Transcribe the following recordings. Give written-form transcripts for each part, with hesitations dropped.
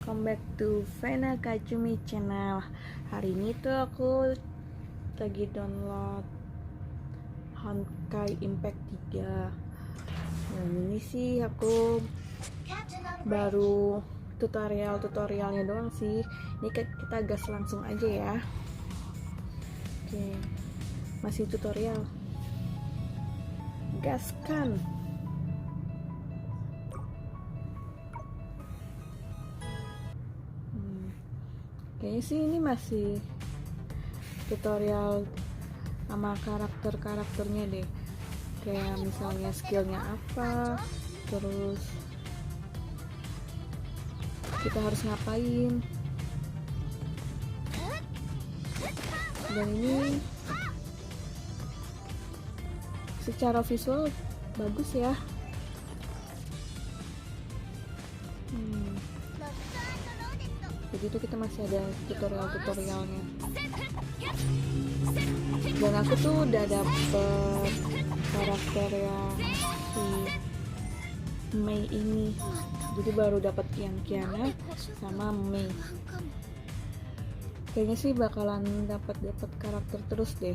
Welcome back to Vena Kajumi channel. Hari ini tuh aku lagi download Honkai Impact 3. Dan ini sih aku baru tutorialnya doang sih. Ini kita gas langsung aja ya. Oke, masih tutorial. Gaskan. Kayaknya sih ini masih tutorial sama karakternya deh, kayak misalnya skillnya apa, terus kita harus ngapain. Dan ini secara visual bagus ya. Jadi itu kita masih ada tutorialnya. Dan aku tuh udah dapet karakter yang si Mei ini. Jadi baru dapet Kiana sama Mei. Kayaknya sih bakalan dapat karakter terus deh.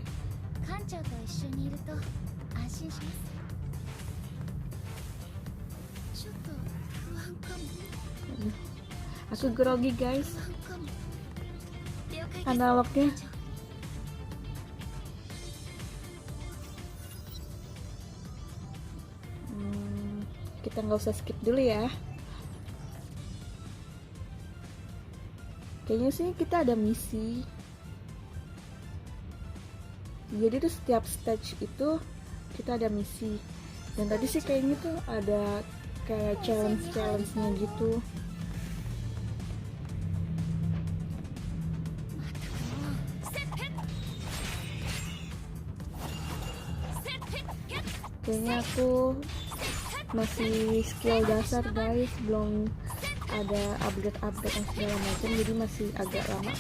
Aku grogi guys, analognya. Kita nggak usah skip dulu ya. Kayaknya sih kita ada misi. Jadi tuh setiap stage itu kita ada misi. Dan tadi sih kayaknya tuh ada kayak challenge-nya gitu. Kayaknya aku masih skill dasar guys, belum ada upgrade yang segala macam, jadi masih agak lama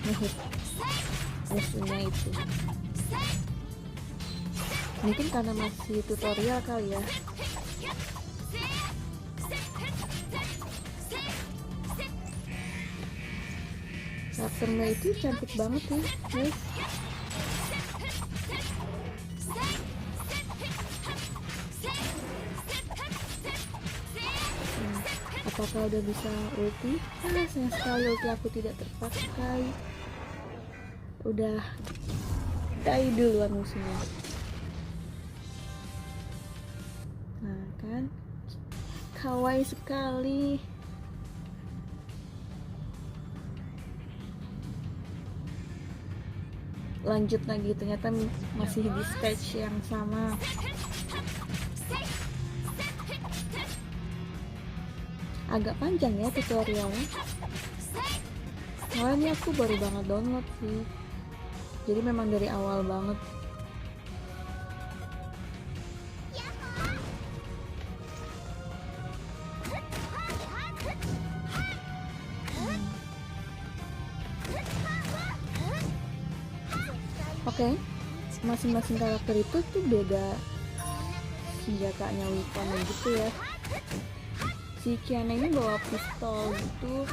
ngehit musuhnya itu. Mungkin karena masih tutorial kali ya. Karakternya itu cantik banget ya guys. Apakah udah bisa ulti? Sayang sekali ulti aku tidak terpakai. Udah die duluan musuhnya. Nah kan, kawaii sekali. Lanjut lagi, ternyata masih di stage yang sama. Agak panjang ya tutorialnya. Soalnya aku baru banget download sih, jadi memang dari awal banget. Oke, masing-masing karakter itu tuh beda senjatanya, weaponnya gitu ya. Si Kiana ini bawa pistol gitu.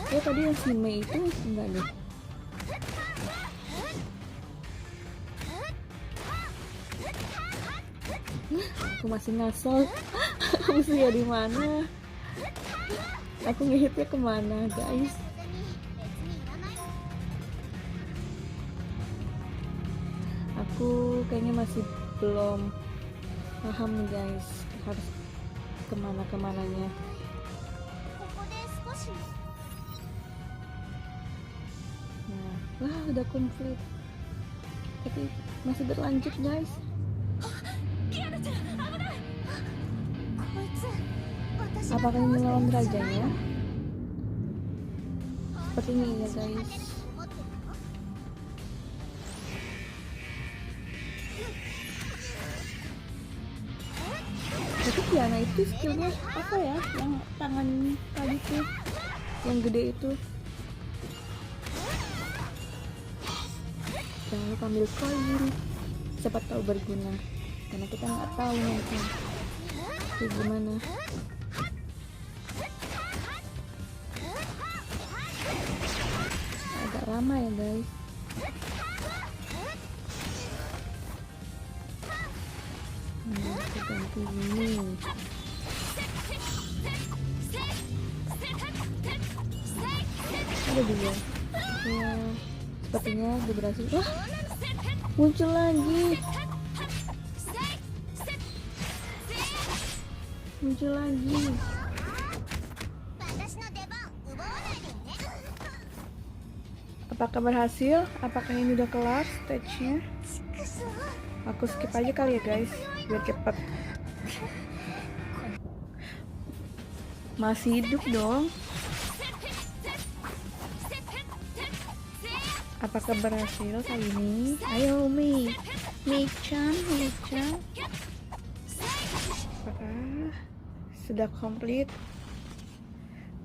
Ya tadi yang si Mei itu enggak deh. Aku masih ngasal. Musuhnya di mana? Aku ngehitnya kemana guys? Aku kayaknya masih belum paham nih guys, harus kemananya. Nah, wah udah komplit, tapi masih berlanjut guys. Apakah ini melawan rajanya? Sepertinya iya guys. Tapi Kiana itu skillnya apa ya, yang tangan tadi tuh yang gede itu. Jangan lupa ambil koin, siapa tahu berguna, karena kita nggak tahu nanti kayak gimana. lama ya guys. Kita ganti ini. Ada juga ya, sepertinya dia berhasil. Wah, muncul lagi, muncul lagi. Apakah berhasil? Apakah ini udah kelar stage-nya? Aku skip aja kali ya guys, biar cepet. Masih hidup dong. Apakah berhasil kali ini? Ayo Mei-chan. Apakah sudah komplit?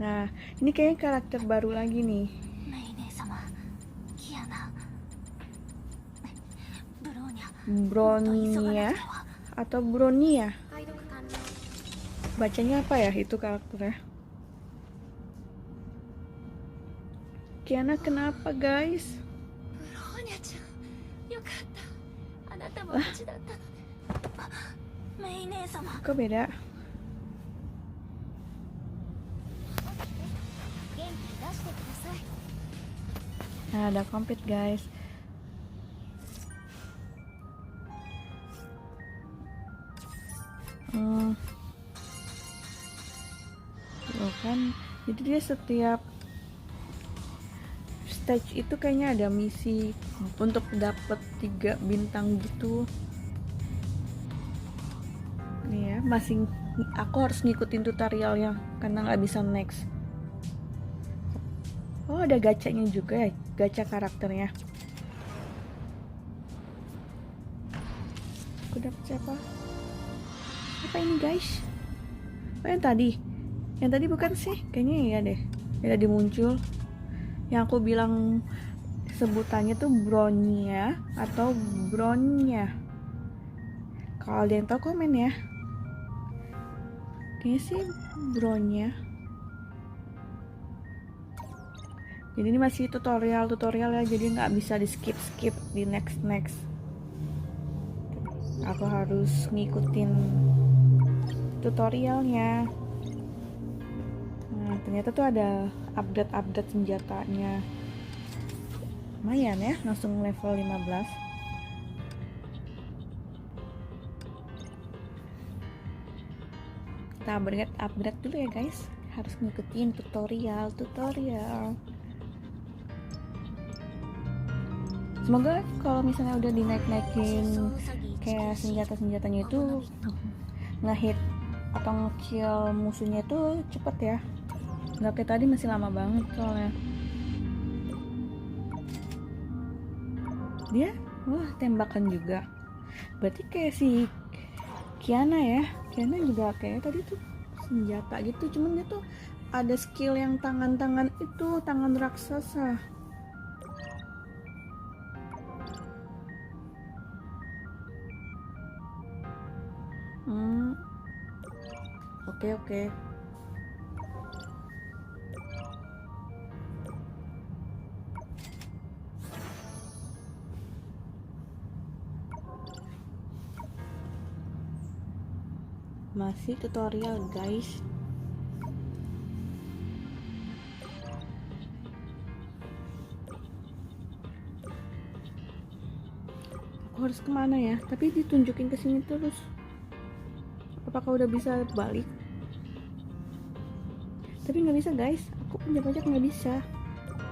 Nah, ini kayaknya karakter baru lagi nih. Bronya atau Bronia? Bacanya apa ya itu karakternya? Kiana kenapa guys? Kok beda? Nah, udah komplit guys. Loh kan, jadi dia setiap stage itu kayaknya ada misi untuk dapet 3 bintang gitu. Nih ya, aku harus ngikutin tutorialnya karena nggak bisa next. Oh, ada gacanya juga ya, gacha karakternya. Aku dapet siapa? Apa ini guys? Oh, yang tadi bukan sih? Kayaknya iya deh. Ya tadi muncul. Yang aku bilang sebutannya tuh Bronya atau Bronya. Kalau ada yang tahu komen ya. Kayaknya sih Bronya. Jadi ini masih tutorial ya, jadi nggak bisa di skip di next. Aku harus ngikutin tutorialnya. Nah, ternyata tuh ada update senjatanya. Lumayan ya, langsung level 15. Kita upgrade dulu ya guys. Harus ngikutin tutorial. Semoga kalau misalnya udah dinaik-naikin kayak senjatanya itu ngehit atau nge-kill musuhnya itu cepet ya, nggak kayak tadi masih lama banget soalnya. Dia tembakan juga, berarti kayak si Kiana juga kayak tadi tuh senjata gitu, cuman dia tuh ada skill yang tangan itu tangan raksasa. Oke. Masih tutorial guys. Aku harus kemana ya? Tapi ditunjukin ke sini terus. Apakah udah bisa balik? Tapi nggak bisa guys, aku pencet nggak bisa.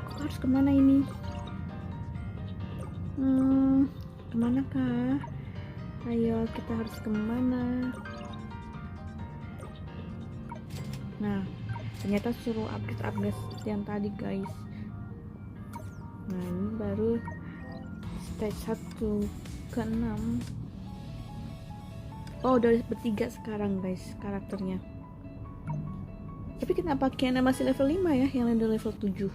Aku harus kemana ini? Kemana kah? Ayo, kita harus kemana? Nah, ternyata suruh update yang tadi guys. Nah, ini baru stage 1 ke 6. Oh, udah bertiga sekarang guys karakternya. Tapi kenapa Kiana masih level 5 ya, yang lain udah level 7?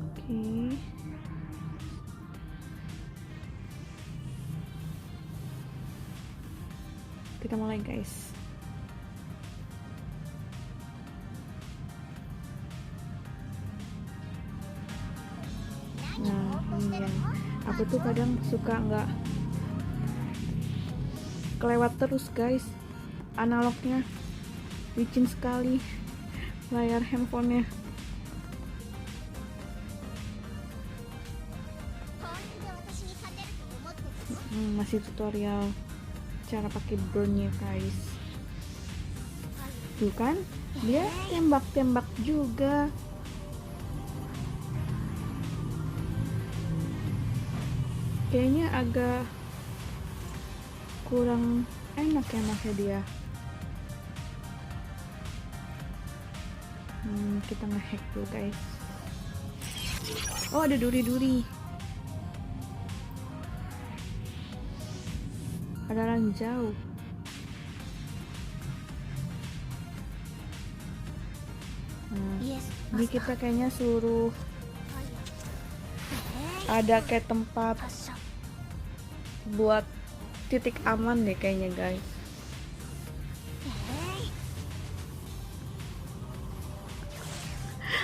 Oke. Kita mulai guys. Iya, aku tuh kadang suka nggak kelewat terus guys, analognya licin sekali layar handphonenya. Masih tutorial cara pakai drone-nya guys. Tuh kan, dia tembak-tembak juga. Kayaknya agak kurang enak ya makanya dia. Kita ngehack dulu guys. Oh, ada duri-duri. Ada ranjau. Ini kita kayaknya suruh ada kayak tempat buat titik aman deh kayaknya guys.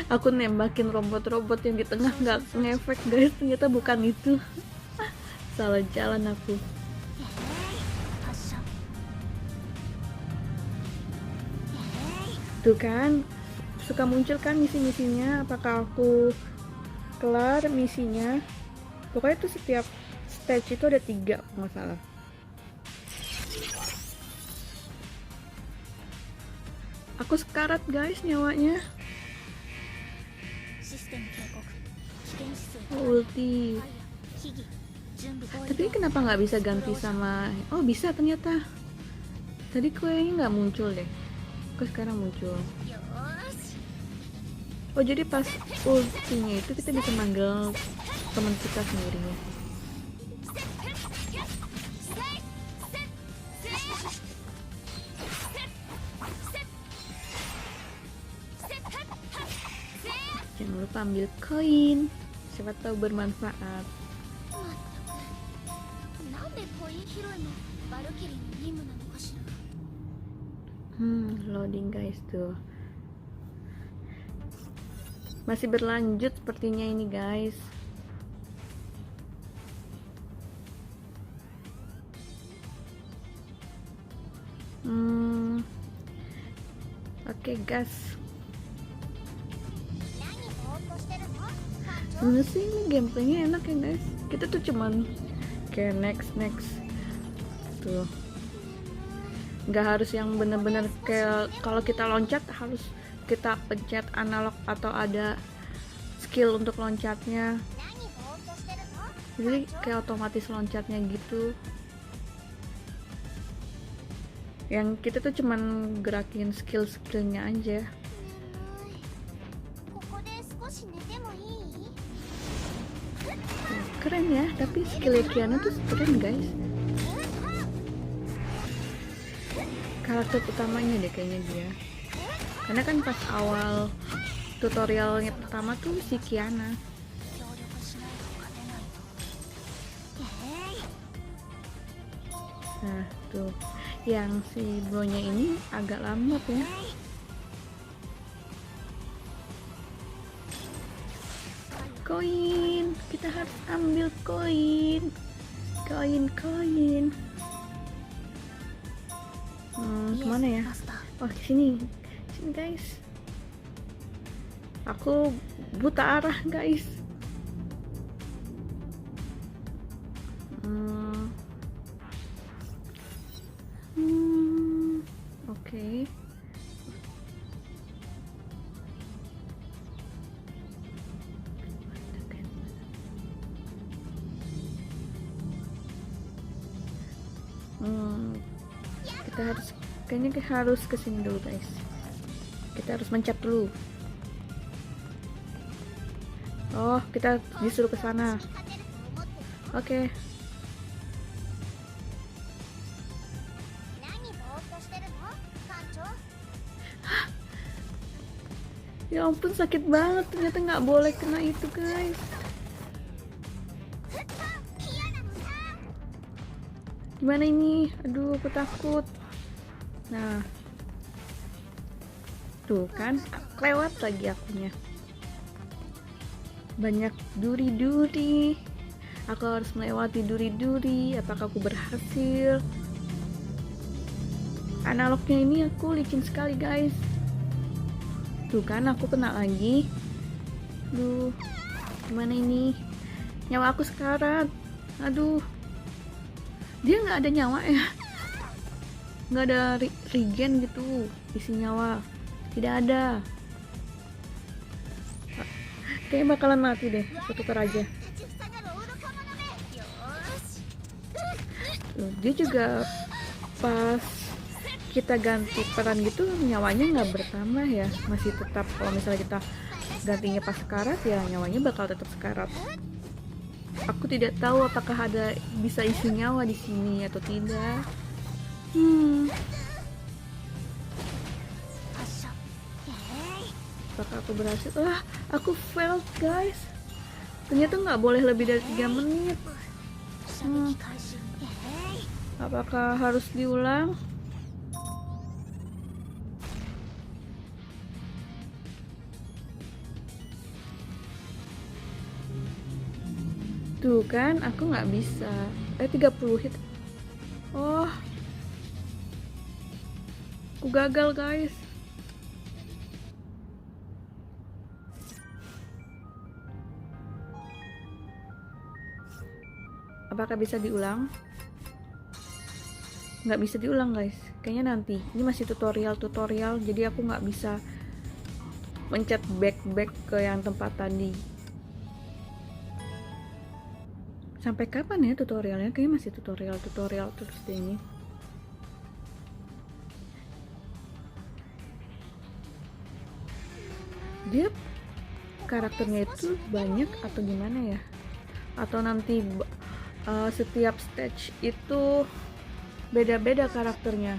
Aku nembakin robot-robot yang di tengah nggak ngefek guys, ternyata bukan itu. Salah jalan aku. Tuh kan, suka muncul kan misi-misinya. Apakah aku kelar misinya? Pokoknya tuh setiap stage itu ada 3 kalau nggak salah. Aku sekarat guys nyawanya. Ulti. Tapi kenapa nggak bisa ganti sama? Oh bisa ternyata. Tadi kayaknya nggak muncul deh. Kok sekarang muncul? Oh jadi pas ultinya itu kita bisa manggil teman kita sendiri ya. Jangan lupa ambil koin, siapa tahu bermanfaat. Loading guys tuh. Masih berlanjut sepertinya ini guys. Oke guys. Sebenarnya sih ini gameplaynya enak ya guys. Kita tuh cuman kayak next tuh, nggak harus yang bener-bener kayak kalau kita loncat harus kita pencet analog atau ada skill untuk loncatnya, jadi kayak otomatis loncatnya gitu. Yang kita tuh cuman gerakin skill-skillnya aja. Keren ya, tapi skillnya Kiana tuh keren guys. Karakter utamanya deh kayaknya dia, karena kan pas awal tutorialnya pertama tuh si Kiana. Nah tuh, yang si bro-nya ini agak lambat ya. Koin, kita harus ambil koin. Kemana ya? Oh sini guys. Aku buta arah guys. Oke. Kita harus kesini dulu guys. Kita harus mencet dulu. Oh, kita disuruh ke sana. Oke. Ya ampun sakit banget, ternyata nggak boleh kena itu guys. Gimana ini? Aduh, aku takut. Nah, tuh kan, lewat lagi akunya. banyak duri-duri. Aku harus melewati duri-duri. Apakah aku berhasil? Analognya ini aku licin sekali guys. Tuh kan aku kena lagi. Duh, gimana ini? Nyawa aku sekarat. Aduh, dia nggak ada nyawa ya, nggak ada regen gitu, isi nyawa tidak ada. Kayaknya bakalan mati deh. Aku tukar aja. Tuh, dia juga pas kita ganti peran gitu nyawanya nggak bertambah ya, masih tetap. Kalau misalnya kita gantinya pas sekarat ya nyawanya bakal tetap sekarat. Aku tidak tahu apakah ada bisa isi nyawa di sini atau tidak. Apakah aku berhasil? Aku failed guys. Ternyata nggak boleh lebih dari 3 menit. Apakah harus diulang? Tuh kan, aku nggak bisa. 30 hit. Oh, aku gagal guys. Apakah bisa diulang? Nggak bisa diulang guys. Kayaknya nanti. Ini masih tutorial, jadi aku nggak bisa mencet back ke yang tempat tadi. Sampai kapan ya tutorialnya? Kayaknya masih tutorial terus deh ini. Dia karakternya itu banyak atau gimana ya? Atau nanti setiap stage itu beda-beda karakternya.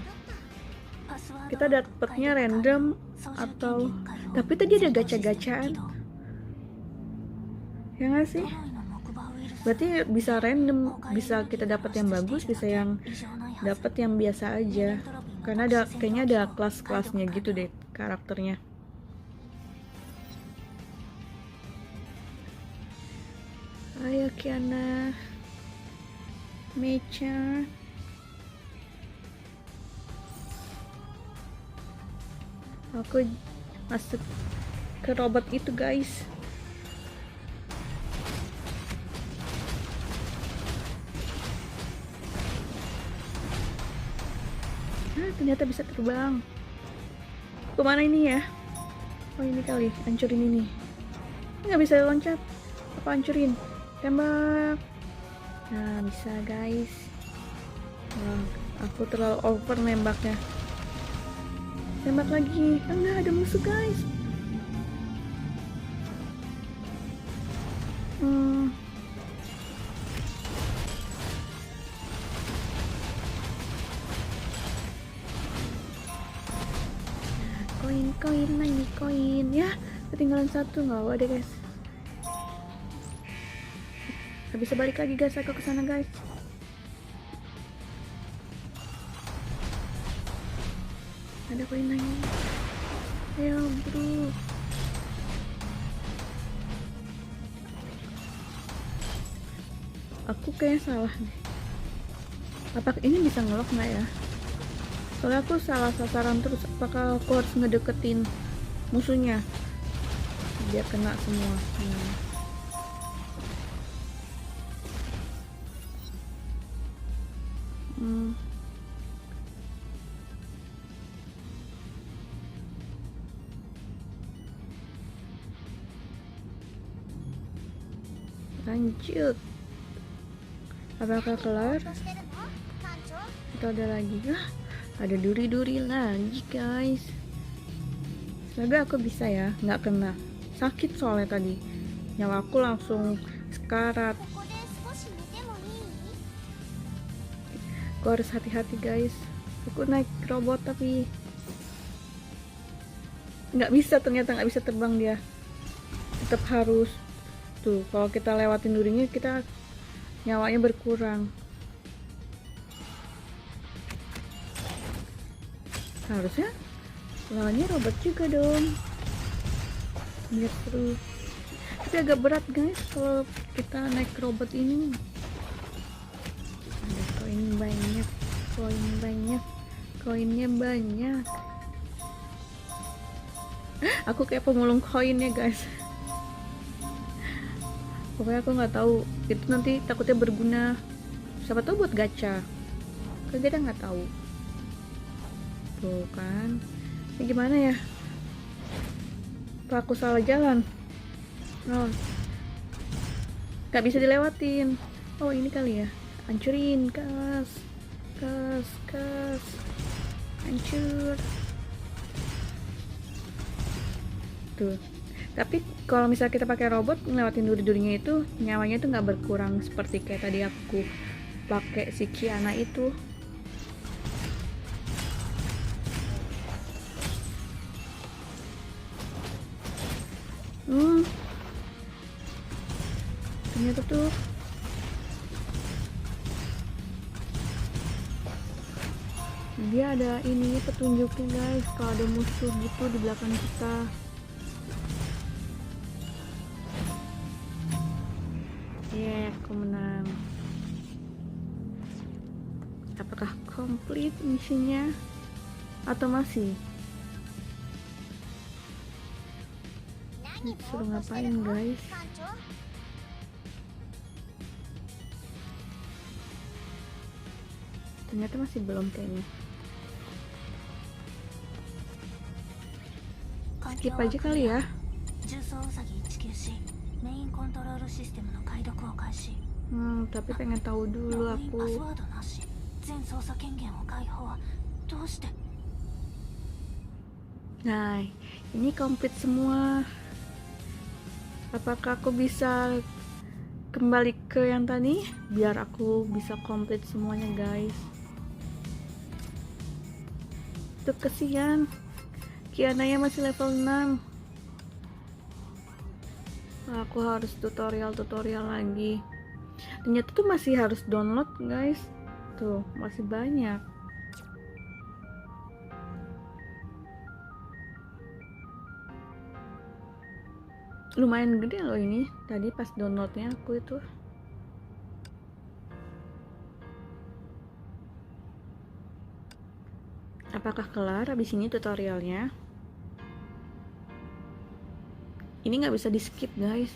Kita dapetnya random atau tapi tadi ada gacha-gacaan. Ya nggak sih? Berarti bisa random, bisa kita dapat yang bagus, bisa yang dapat yang biasa aja. Karena kayaknya ada kelas-kelasnya gitu deh karakternya. Ayo Kiana, Mecha. Aku masuk ke robot itu guys. Ternyata bisa terbang. Kemana ini ya? Oh ini kali, hancurin ini. Nggak bisa loncat. Apa hancurin? Tembak. Nah bisa guys. Wah, aku terlalu over nembaknya. Tembak lagi. Enggak ada musuh guys. Koin lagi, koin ya. Ketinggalan satu, nggak apa deh guys. Gak bisa balik lagi guys, aku kesana guys. Ada koin lagi. Ayo bro. Aku kayak salah nih. Apakah ini bisa ngelok nggak ya? Soalnya aku salah sasaran terus. Apakah aku harus ngedeketin musuhnya biar kena semua? Lanjut. Apakah kelar? Atau ada lagi? Ada duri-duri lagi guys. Semoga aku bisa ya, nggak kena. Sakit soalnya tadi. Nyawa aku langsung sekarat. Aku harus hati-hati guys. Aku naik robot tapi nggak bisa, ternyata nggak bisa terbang dia. Tetap harus tuh, kalau kita lewatin durinya kita nyawanya berkurang. Harusnya lawannya robot juga dong, biar seru. tapi agak berat guys kalau kita naik robot ini. Ada koin banyak, koinnya banyak. Aku kayak pemulung koin ya guys. Pokoknya aku nggak tahu itu nanti takutnya berguna, siapa tahu buat gacha, kan kita nggak tahu. Tuh kan, ini gimana ya, apa aku salah jalan? Oh, nggak bisa dilewatin. Oh ini kali ya, hancurin, kas, hancur. Tuh, tapi kalau misal kita pakai robot ngelewatin duri-durinya itu nyawanya itu nggak berkurang seperti kayak tadi aku pakai si Kiana itu. Ternyata tuh dia ada ini petunjuknya guys, kalau ada musuh gitu di belakang kita. Aku menang. Apakah komplit misinya atau masih? Disuruh ngapain guys? Ternyata masih belum kayaknya. Skip aja kali ya. Tapi pengen tahu dulu aku. Nah, ini komplit semua. Apakah aku bisa kembali ke yang tadi? Biar aku bisa komplit semuanya guys. Tuh kesian, Kiananya masih level 6. Aku harus tutorial lagi. Ternyata tuh masih harus download guys. Tuh masih banyak. Lumayan gede loh ini. Tadi pas downloadnya aku itu. Apakah kelar habis ini tutorialnya? Ini nggak bisa di skip guys.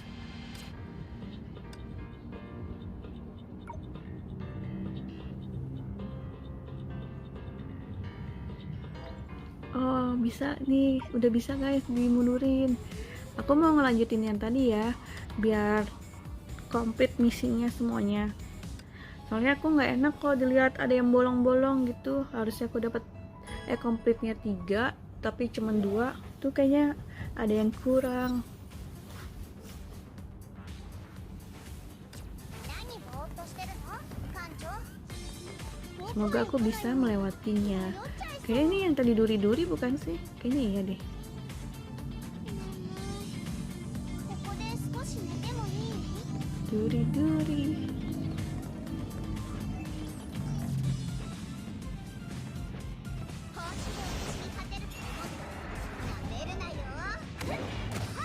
Oh bisa nih, udah bisa guys dimundurin. Aku mau ngelanjutin yang tadi ya, biar komplit misinya semuanya. Soalnya aku nggak enak kalau dilihat ada yang bolong-bolong gitu. Harusnya aku dapat komplitnya 3 tapi cuman 2. Tuh kayaknya ada yang kurang. Semoga aku bisa melewatinya. Kayaknya ini yang tadi duri-duri bukan sih? Kayaknya iya deh. Duri-duri.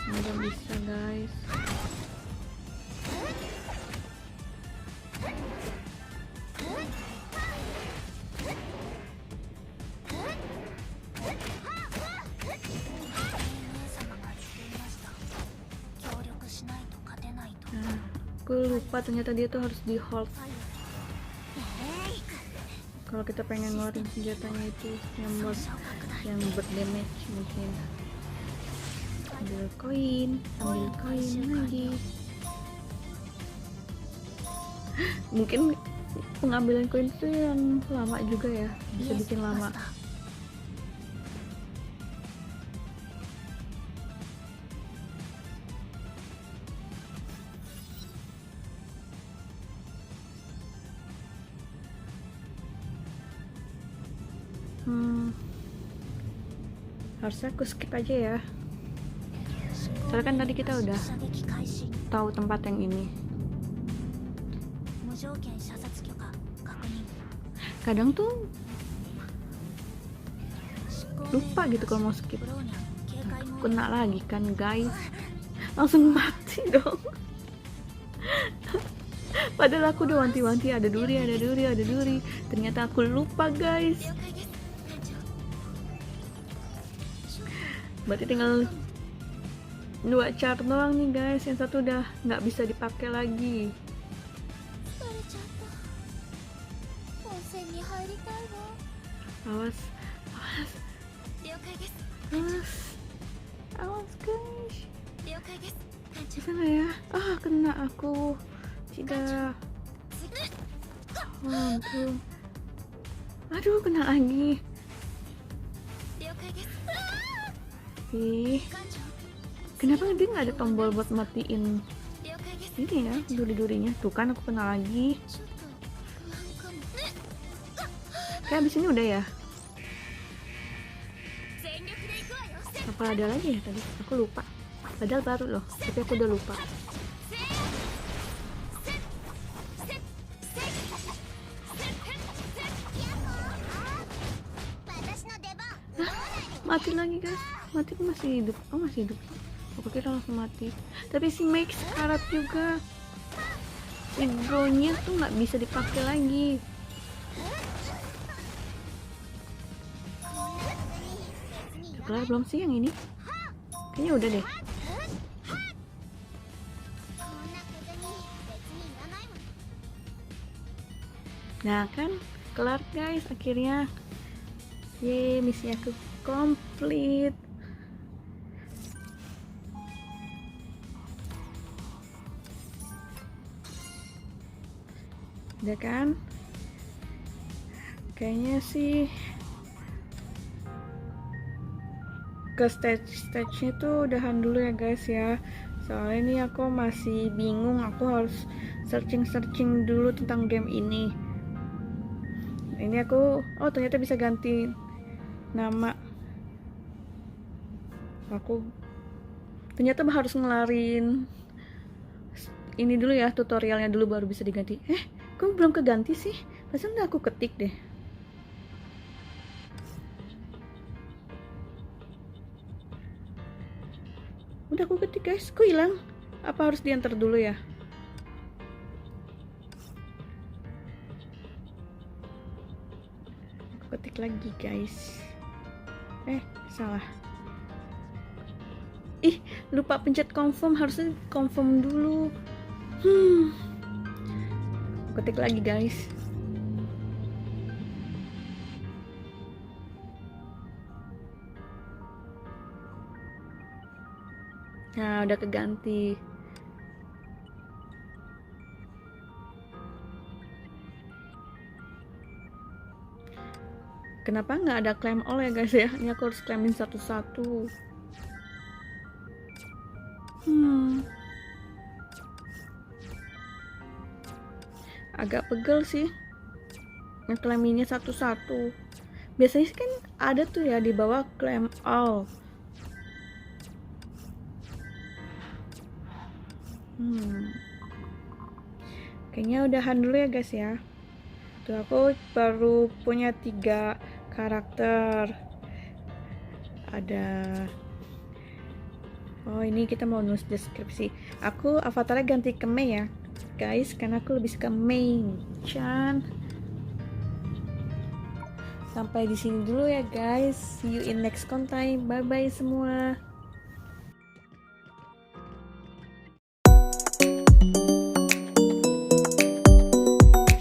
Nggak bisa guys. Aku lupa ternyata dia tuh harus di hold kalau kita pengen ngeluarin senjatanya itu yang berdamage. Mungkin ambil koin lagi. Mungkin pengambilan koin itu yang lama juga ya, bisa bikin lama. Harusnya aku skip aja ya, soalnya kan tadi kita udah tahu tempat yang ini. Kadang tuh lupa gitu kalau mau skip. Aku kena lagi kan guys. langsung mati dong. Padahal aku udah wanti-wanti ada duri, ternyata aku lupa guys. Berarti tinggal 2 chart doang nih guys, yang satu udah nggak bisa dipakai lagi. Awas, awas, awas guys. Bisa nggak ya? Kena aku. Tidak. Ampun. Aduh, kena lagi. Kenapa dia nggak ada tombol buat matiin ini ya, duri-durinya? Tuh kan aku kena lagi. Kayak abis ini udah ya? Apa ada lagi ya tadi? Aku lupa. Padahal baru loh, tapi aku udah lupa. Mati lagi guys. Mati tuh masih hidup. Masih hidup. Aku kira langsung mati. Tapi si Max karat juga. Hidronya tuh nggak bisa dipakai lagi. Kelar belum sih yang ini? Kayaknya udah deh. Nah kan, kelar guys akhirnya. Yeay, misi aku komplit. Udah kan? Kayaknya sih ke stage-nya tuh udahan dulu ya guys ya. Soalnya ini aku masih bingung, aku harus searching dulu tentang game ini. Ini aku, ternyata bisa ganti nama. Aku ternyata harus ngelarin ini dulu ya, tutorialnya dulu baru bisa diganti. Kok belum keganti sih? Pasti udah aku ketik deh. Udah aku ketik guys, kok hilang? Apa harus diantar dulu ya? Aku ketik lagi guys. Salah. Lupa pencet confirm, harusnya confirm dulu. Ketik lagi guys. Nah, udah keganti. Kenapa nggak ada claim all ya guys ya? Ini aku harus claimin satu-satu. Agak pegel sih ngeklaiminnya satu-satu. Biasanya sih kan ada tuh ya di bawah claim all. Kayaknya udahan dulu ya guys ya. Tuh aku baru punya 3 karakter. Ada ini kita mau nulis deskripsi. Aku avatarnya ganti ke Mei ya guys, karena aku lebih suka Mei Chan. Sampai di sini dulu ya guys. See you in next content. Bye bye semua.